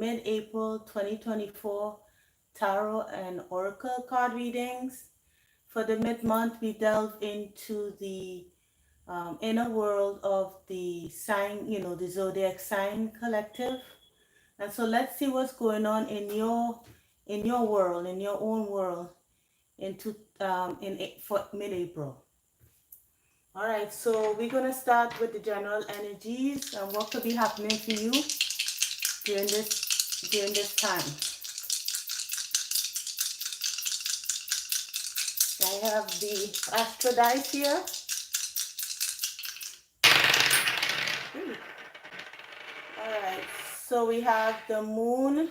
mid-April 2024 tarot and oracle card readings. For the mid-month, we delve into the inner world of the sign, the zodiac sign collective. And so let's see what's going on in your world, in your own world, for mid-April. All right, so we're gonna start with the general energies and what could be happening for you during this time. I have the astro dice here. Ooh. All right, so we have the moon,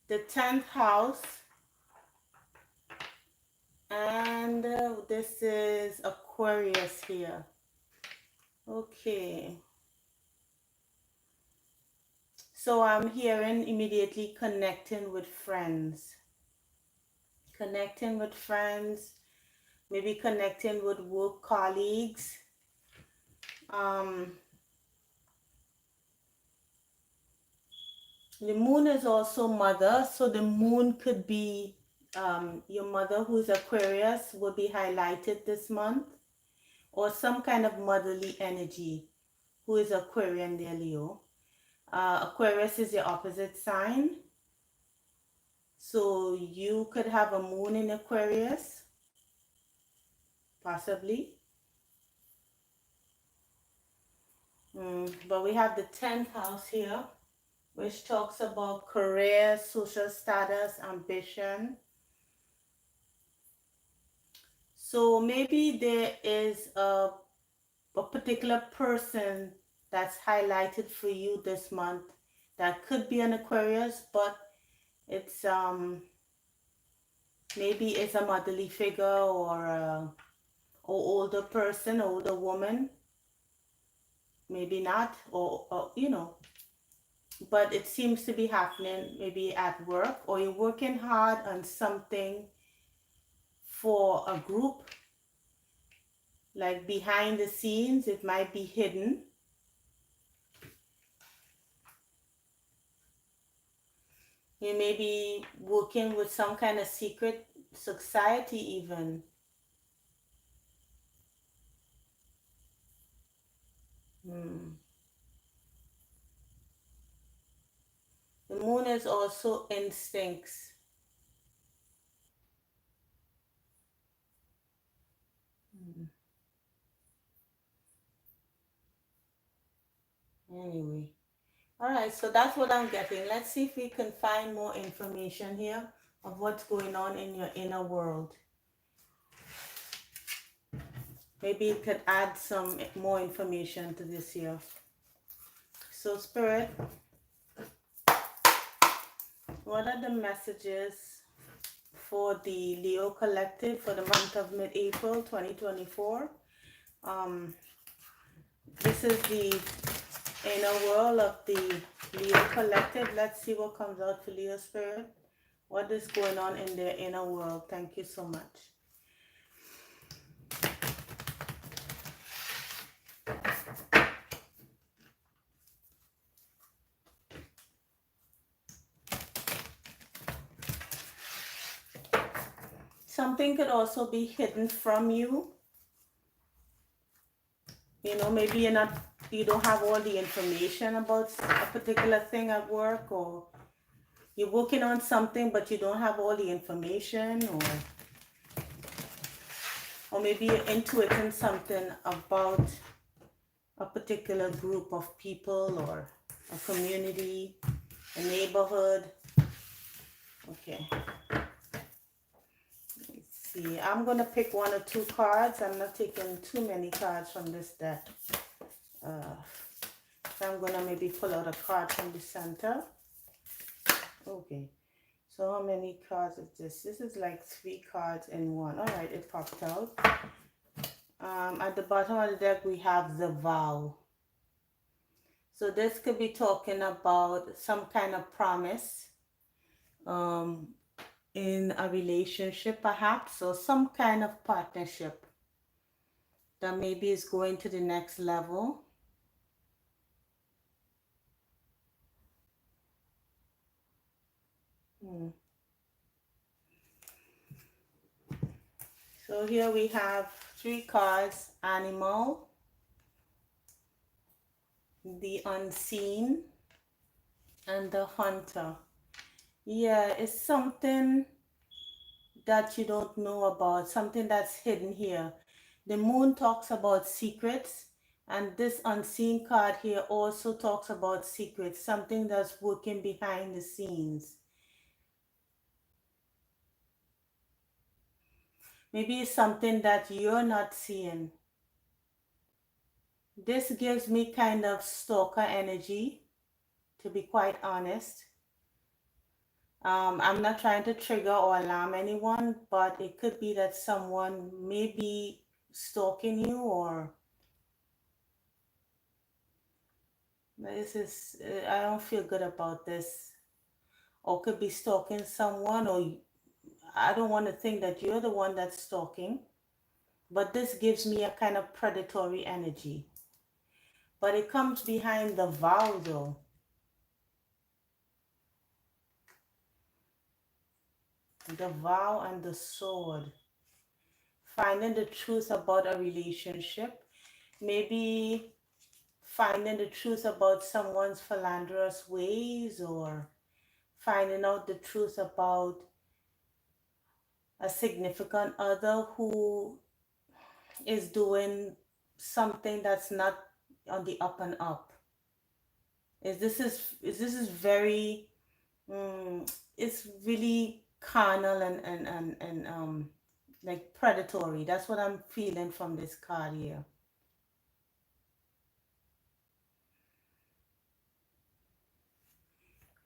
the 10th house, and this is Aquarius here. Okay. So I'm hearing immediately connecting with friends. Connecting with friends, maybe connecting with work colleagues. The moon is also mother, so the moon could be your mother who's Aquarius will be highlighted this month, or some kind of motherly energy who is Aquarian there, Leo. Aquarius is your opposite sign, so you could have a moon in Aquarius, possibly. But we have the 10th house here, which talks about career, social status, ambition. So maybe there is a particular person that's highlighted for you this month that could be an Aquarius, but it's maybe it's a motherly figure or a older person, older woman, maybe not, or but it seems to be happening maybe at work, or you're working hard on something for a group, like behind the scenes. It might be hidden. You may be working with some kind of secret society even. The moon is also instincts. Anyway. All right, so that's what I'm getting. Let's see if we can find more information here of what's going on in your inner world. Maybe it could add some more information to this here. So Spirit, what are the messages for the Leo collective for the month of mid-April 2024? This is the inner world of the Leo collective. Let's see what comes out for Leo Spirit. What is going on in their inner world? Thank you so much. Something could also be hidden from you. Maybe you don't have all the information about a particular thing at work, or you're working on something but you don't have all the information, or maybe you're intuiting something about a particular group of people or a community, a neighborhood. Okay. See, I'm going to pick one or two cards. I'm not taking too many cards from this deck. So I'm going to maybe pull out a card from the center. Okay. So how many cards is this? This is like 3 cards in one. All right, it popped out. At the bottom of the deck, we have the vow. So this could be talking about some kind of promise. In a relationship perhaps, or some kind of partnership that maybe is going to the next level. So here we have three cards: animal, the unseen, and the hunter. Yeah, it's something that you don't know about, something that's hidden here. The moon talks about secrets, and this unseen card here also talks about secrets, something that's working behind the scenes. Maybe it's something that you're not seeing. This gives me kind of stalker energy, to be quite honest. I'm not trying to trigger or alarm anyone, but it could be that someone may be stalking you, or this is, I don't feel good about this. Or could be stalking someone, or I don't want to think that you're the one that's stalking, but this gives me a kind of predatory energy. But it comes behind the vow though. The vow and the sword. Finding the truth about a relationship. Maybe finding the truth about someone's philanderous ways, or finding out the truth about a significant other who is doing something that's not on the up and up. Is this is very it's really carnal and like predatory. That's what I'm feeling from this card here.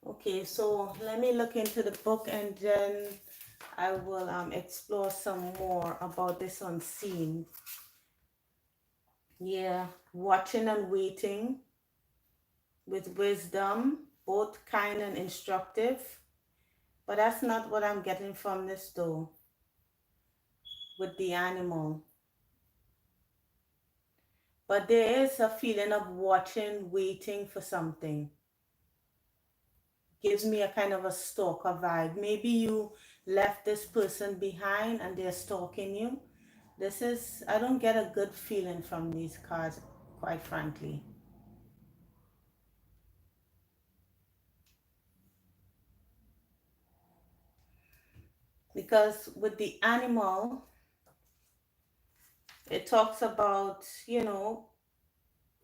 Okay, so let me look into the book, and then I will explore some more about this unseen. Yeah, watching and waiting with wisdom, both kind and instructive. But that's not what I'm getting from this though, with the animal. But there is a feeling of watching, waiting for something. Gives me a kind of a stalker vibe. Maybe you left this person behind and they're stalking you. I don't get a good feeling from these cards, quite frankly. Because with the animal, it talks about,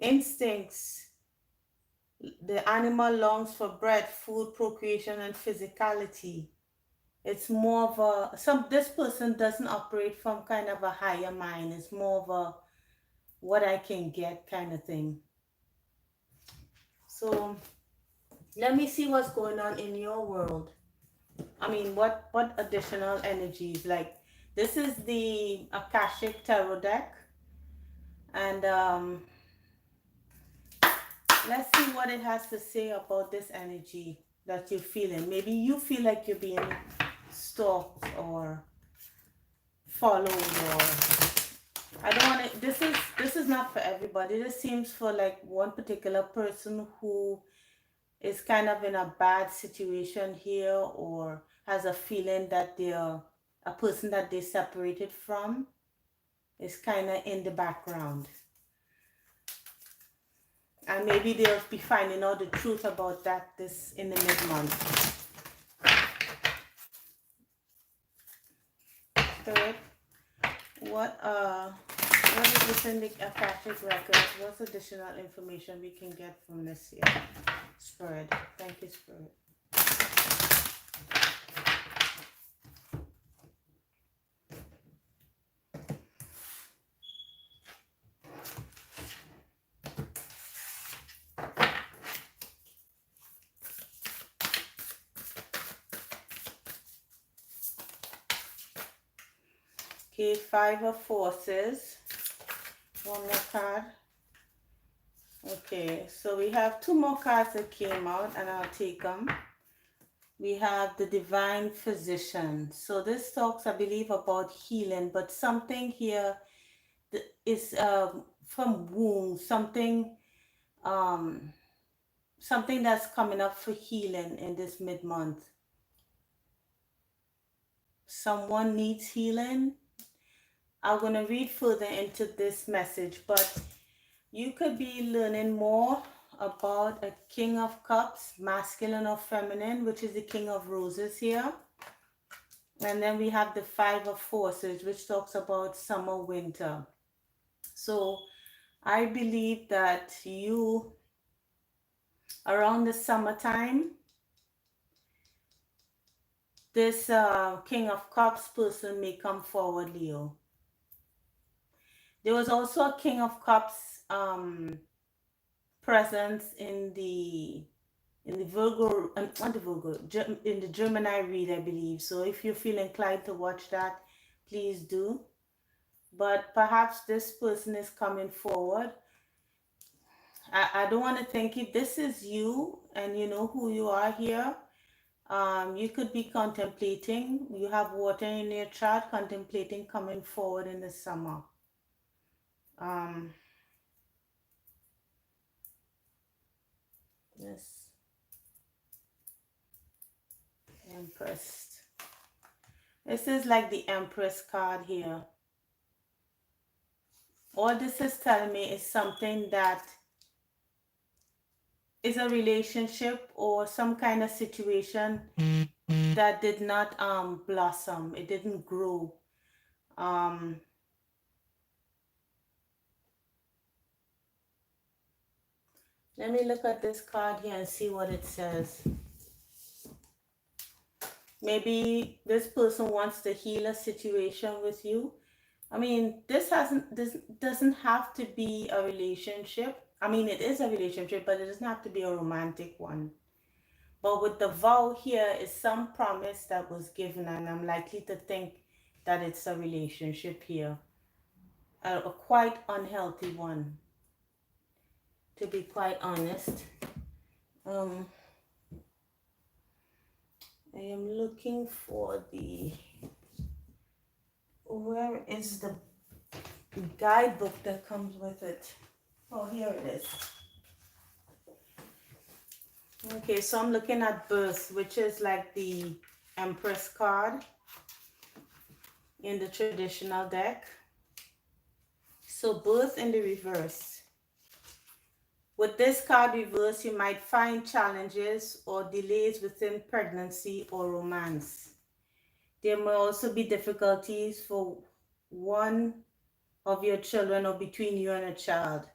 instincts. The animal longs for bread, food, procreation, and physicality. It's more of this person doesn't operate from kind of a higher mind. It's more of a what I can get kind of thing. So let me see what's going on in your world. I mean, what additional energies? Like, this is the Akashic Tarot deck, and let's see what it has to say about this energy that you're feeling. Maybe you feel like you're being stalked or followed, or I don't want to. This is not for everybody. This seems for like one particular person who is kind of in a bad situation here, or has a feeling that they're a person that they separated from is kind of in the background, and maybe they'll be finding out the truth about that this in the mid-month. Spirit, what is this in the Akashic records? What's additional information we can get from this here? Spirit, thank you, Spirit. Okay, Five of Forces. One more card. Okay, so we have two more cards that came out, and I'll take them. We have the Divine Physician. So this talks, I believe, about healing, but something here is from wounds, um, something that's coming up for healing in this mid-month. Someone needs healing. I'm going to read further into this message, but you could be learning more about a King of Cups, masculine or feminine, which is the King of Roses here. And then we have the Five of Forces, which talks about summer, winter. So I believe that you, around the summertime, this King of Cups person may come forward, Leo. There was also a King of Cups presence in the Virgo, not the Virgo, in the Gemini read, I believe. So if you feel inclined to watch that, please do. But perhaps this person is coming forward. I don't want to think if this is you and you know who you are here. You could be contemplating, you have water in your chart, contemplating coming forward in the summer. Yes, Empress. This is like the Empress card here. All this is telling me is something that is a relationship or some kind of situation that did not blossom. It didn't grow. Let me look at this card here and see what it says. Maybe this person wants to heal a situation with you. I mean, this doesn't have to be a relationship. I mean, it is a relationship, but it doesn't have to be a romantic one. But with the vow here is some promise that was given, and I'm likely to think that it's a relationship here. A quite unhealthy one, to be quite honest. I am looking for where is the guidebook that comes with it? Oh, here it is. Okay, so I'm looking at birth, which is like the Empress card in the traditional deck. So birth in the reverse. With this card reversed, you might find challenges or delays within pregnancy or romance. There may also be difficulties for one of your children or between you and a child.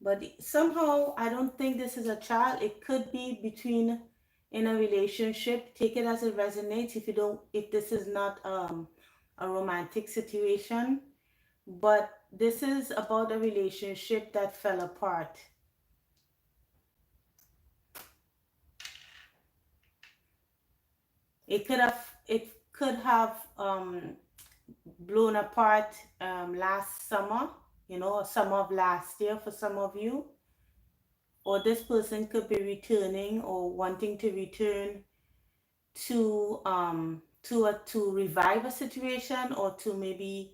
But somehow, I don't think this is a child. It could be between in a relationship. Take it as it resonates. If this is not a romantic situation, but this is about a relationship that fell apart. It could have blown apart last summer, or summer of last year for some of you. Or this person could be returning or wanting to return to revive a situation, or to maybe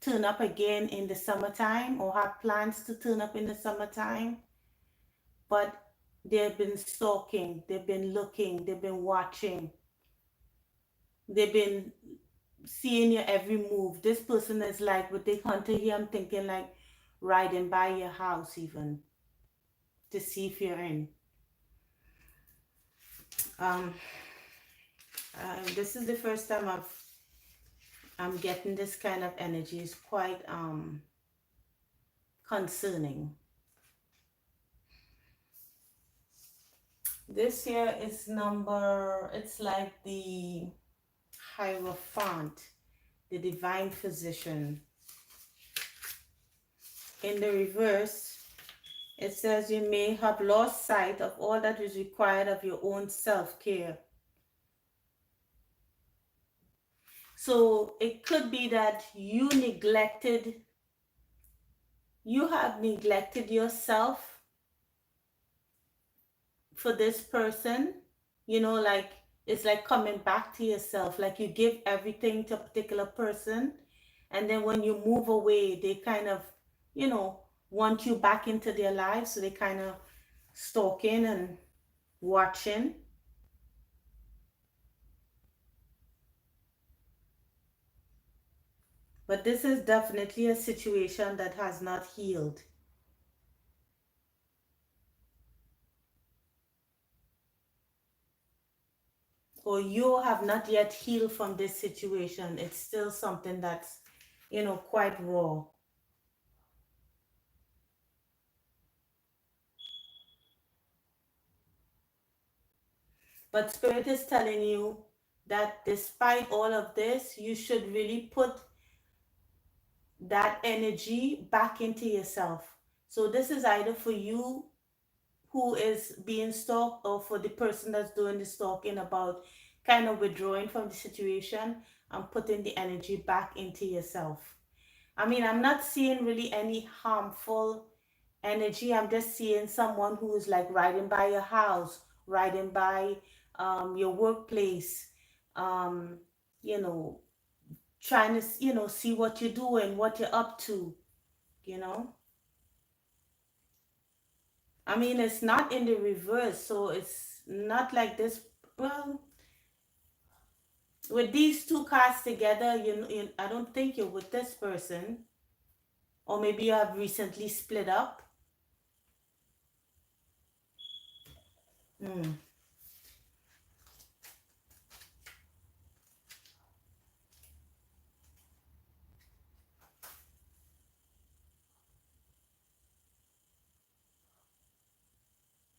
turn up again in the summertime, or have plans to turn up in the summertime. But they've been stalking, they've been looking, they've been watching, they've been seeing your every move. This person is like, with the hunter here, I'm thinking like riding by your house even to see if you're in. This is the first time I'm getting this kind of energy. It's quite concerning. This here is it's like the Hierophant, the divine physician. In the reverse, it says you may have lost sight of all that is required of your own self-care. So it could be that you have neglected yourself for this person. Like, it's like coming back to yourself. Like, you give everything to a particular person, and then when you move away, they kind of, want you back into their lives. So they kind of stalking and watching. But this is definitely a situation that has not healed. Or you have not yet healed from this situation. It's still something that's, quite raw. But Spirit is telling you that despite all of this, you should really put that energy back into yourself. So this is either for you who is being stalked or for the person that's doing the stalking, about kind of withdrawing from the situation and putting the energy back into yourself. I mean, I'm not seeing really any harmful energy. I'm just seeing someone who is like riding by your house, riding by your workplace, um, you know, trying to, see what you're doing, what you're up to, you know. I mean, it's not in the reverse, so it's not like this. Well, with these two cards together, I don't think you're with this person, or maybe you have recently split up. Hmm.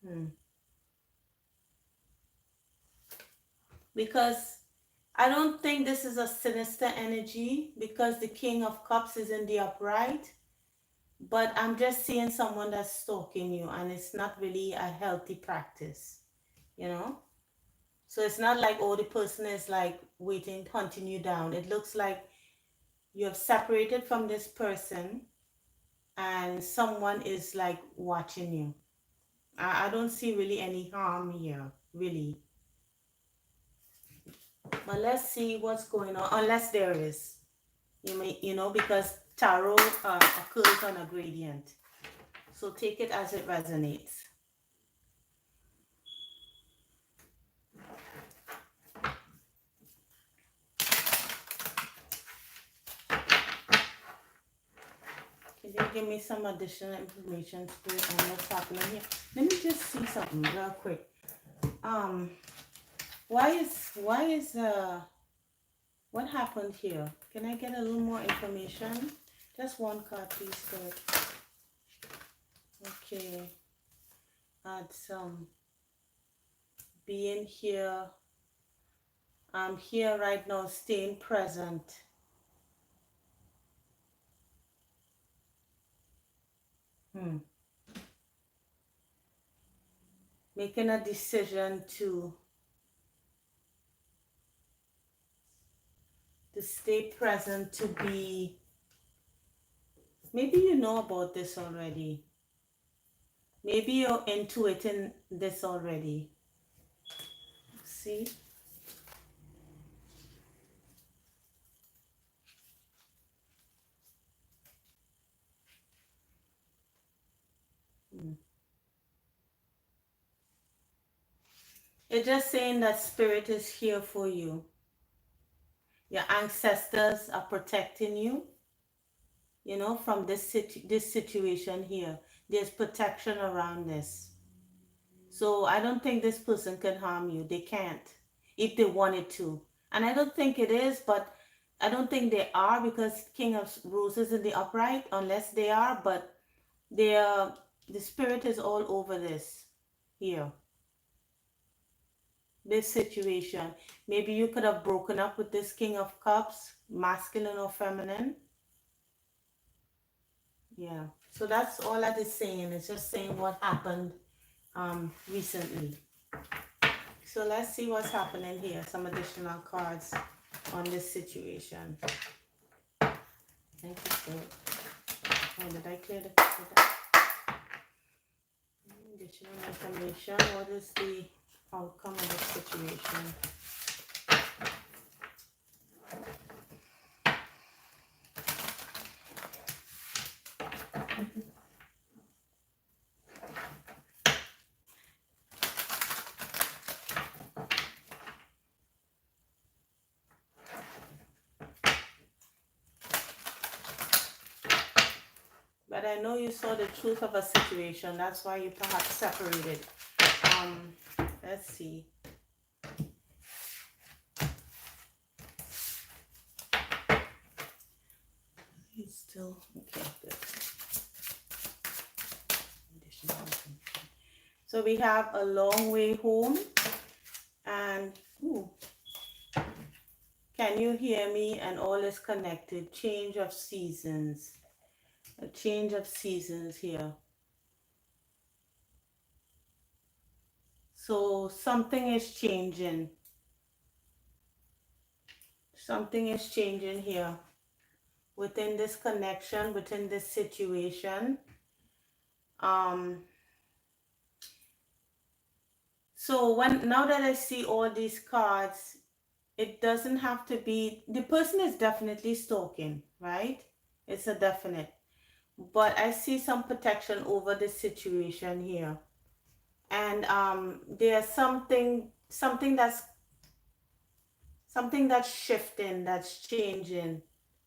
Hmm. Because I don't think this is a sinister energy, because the King of Cups is in the upright. But I'm just seeing someone that's stalking you, and it's not really a healthy practice, you know? So it's not like, oh, the person is like waiting, hunting you down. It looks like you have separated from this person and someone is like watching you. I don't see really any harm here, really. But let's see what's going on, unless there is. Because tarot occurs on a gradient. So take it as it resonates. Can you give me some additional information, Spirit, on what's happening here? Let me just see something real quick. Um, why is what happened here? Can I get a little more information? Just one card, please, Spirit. Okay. Add some being here. I'm here right now, staying present. Hmm. Making a decision to stay present, to be, maybe you know about this already. Maybe you're intuiting this already. See? Hmm. It's just saying that Spirit is here for you. Your ancestors are protecting you, from this situation here. There's protection around this. So I don't think this person can harm you. They can't, if they wanted to. And I don't think it is, but I don't think they are, because King of Roses in the upright, unless they are, but they are, the Spirit is all over this here. This situation. Maybe you could have broken up with this King of Cups, masculine or feminine. Yeah. So that's all that is saying. It's just saying what happened recently. So let's see what's happening here. Some additional cards on this situation. Thank you, Spirit. Oh, did I clear the additional information? What is the outcome of the situation? But I know you saw the truth of a situation. That's why you perhaps separated. Um, let's see. He's still okay. Good. So we have a long way home, and ooh, can you hear me? And all is connected. Change of seasons. A change of seasons here. So something is changing. Something is changing here within this connection, within this situation. Um, so now that I see all these cards, it doesn't have to be, the person is definitely stalking, right? It's a definite. But I see some protection over the situation here. And there's something that's shifting, that's changing,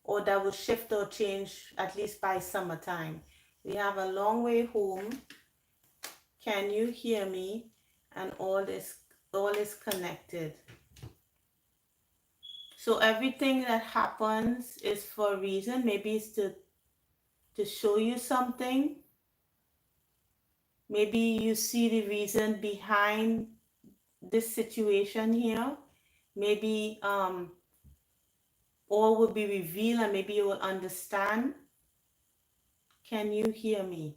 or that will shift or change at least by summertime. We have a long way home. Can you hear me? And all is connected. So everything that happens is for a reason. Maybe it's to show you something. Maybe you see the reason behind this situation here. Maybe all will be revealed and maybe you will understand. Can you hear me?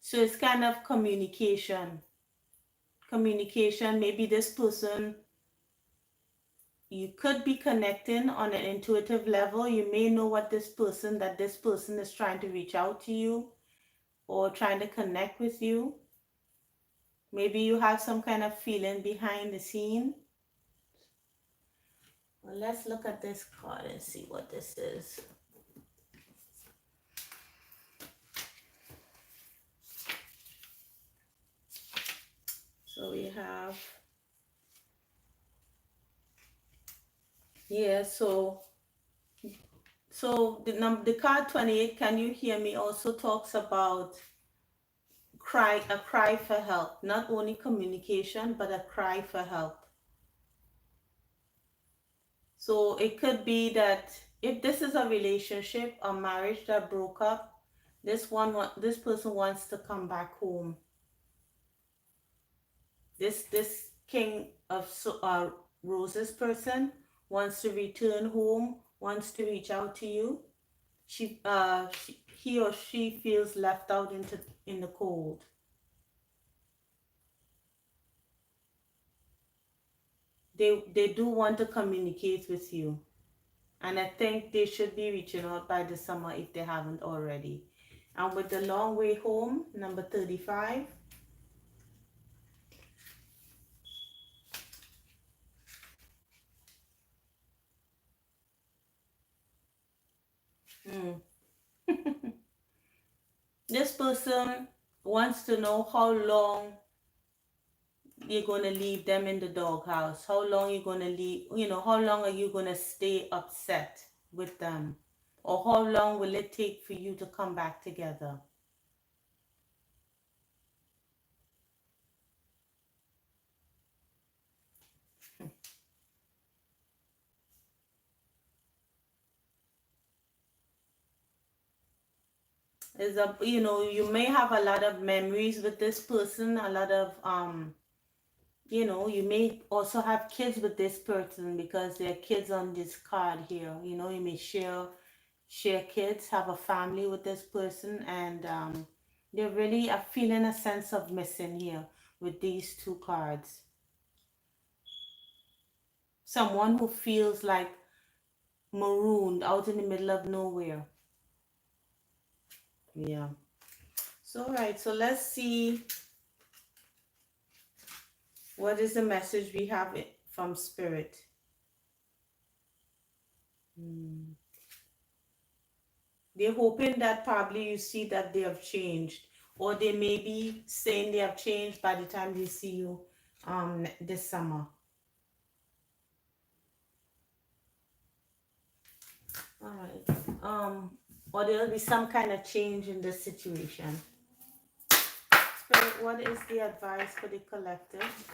So it's kind of communication. Communication, maybe this person, you could be connecting on an intuitive level. You may know that this person is trying to reach out to you or trying to connect with you. Maybe you have some kind of feeling behind the scene. Well, let's look at this card and see what this is. So we have, yeah, so the card 28, can you hear me, also talks about a cry for help. Not only communication, but a cry for help. So it could be that if this is a relationship, a marriage that broke up, this person wants to come back home. This King of Roses person wants to return home, wants to reach out to you. He or she feels left out in the cold. They do want to communicate with you, and I think they should be reaching out by the summer if they haven't already. And with the long way home, number 35. This person wants to know how long you're going to leave them in the doghouse. How long you're going to leave, how long are you going to stay upset with them? Or how long will it take for you to come back together? You may have a lot of memories with this person, a lot of you may also have kids with this person because there are kids on this card here. You may share kids, have a family with this person, and they really are feeling a sense of missing here with these two cards. Someone who feels like marooned out in the middle of nowhere. Yeah. So, all right, so let's see what is the message we have from Spirit. They're hoping that probably you see that they have changed, or they may be saying they have changed by the time they see you this summer. All right. Or there'll be some kind of change in the situation. Spirit, what is the advice for the collective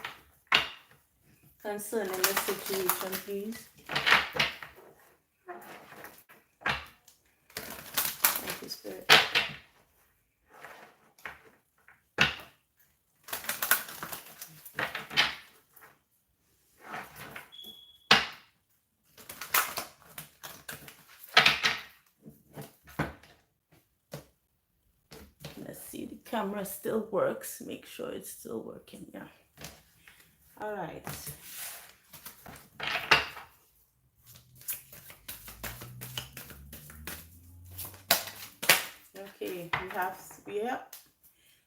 concerning the situation, please? Thank you, Spirit. Let's see, the camera still works. Make sure it's still working. Yeah. All right. Okay, we have, yeah.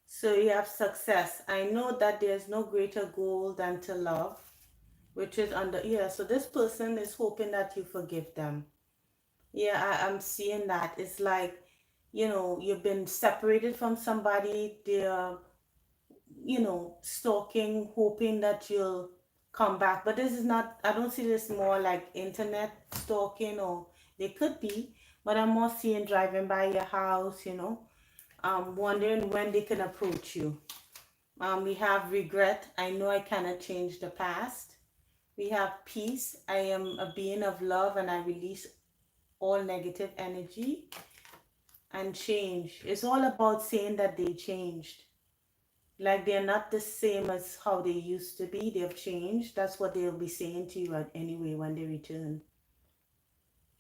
So you have success. I know that there's no greater goal than to love, which is under, yeah. So this person is hoping that you forgive them. Yeah, I'm seeing that. It's like, you've been separated from somebody, they're, stalking, hoping that you'll come back. But this is not, I don't see this more like internet stalking, or they could be, but I'm more seeing driving by your house, wondering when they can approach you. We have regret. I know I cannot change the past. We have peace. I am a being of love and I release all negative energy. And change. It's all about saying that they changed. Like they're not the same as how they used to be. They've changed. That's what they'll be saying to you anyway when they return.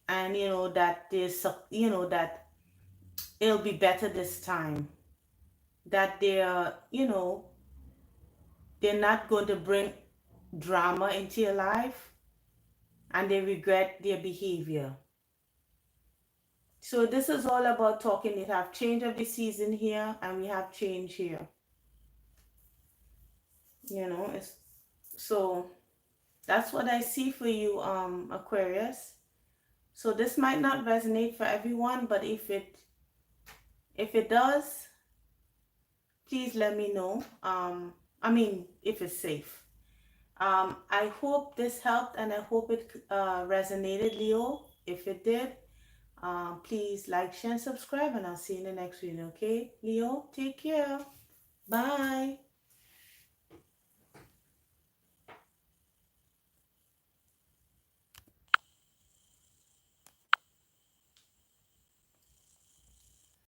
And that that it'll be better this time. That they're not going to bring drama into your life, and they regret their behavior. So this is all about talking. We have change of the season here, and we have change here. It's so that's what I see for you, Aquarius. So this might not resonate for everyone, but if it does, please let me know. I mean, if it's safe. I hope this helped, and I hope it resonated, Leo. If it did, please like, share, and subscribe, and I'll see you in the next video, okay? Leo, take care. Bye.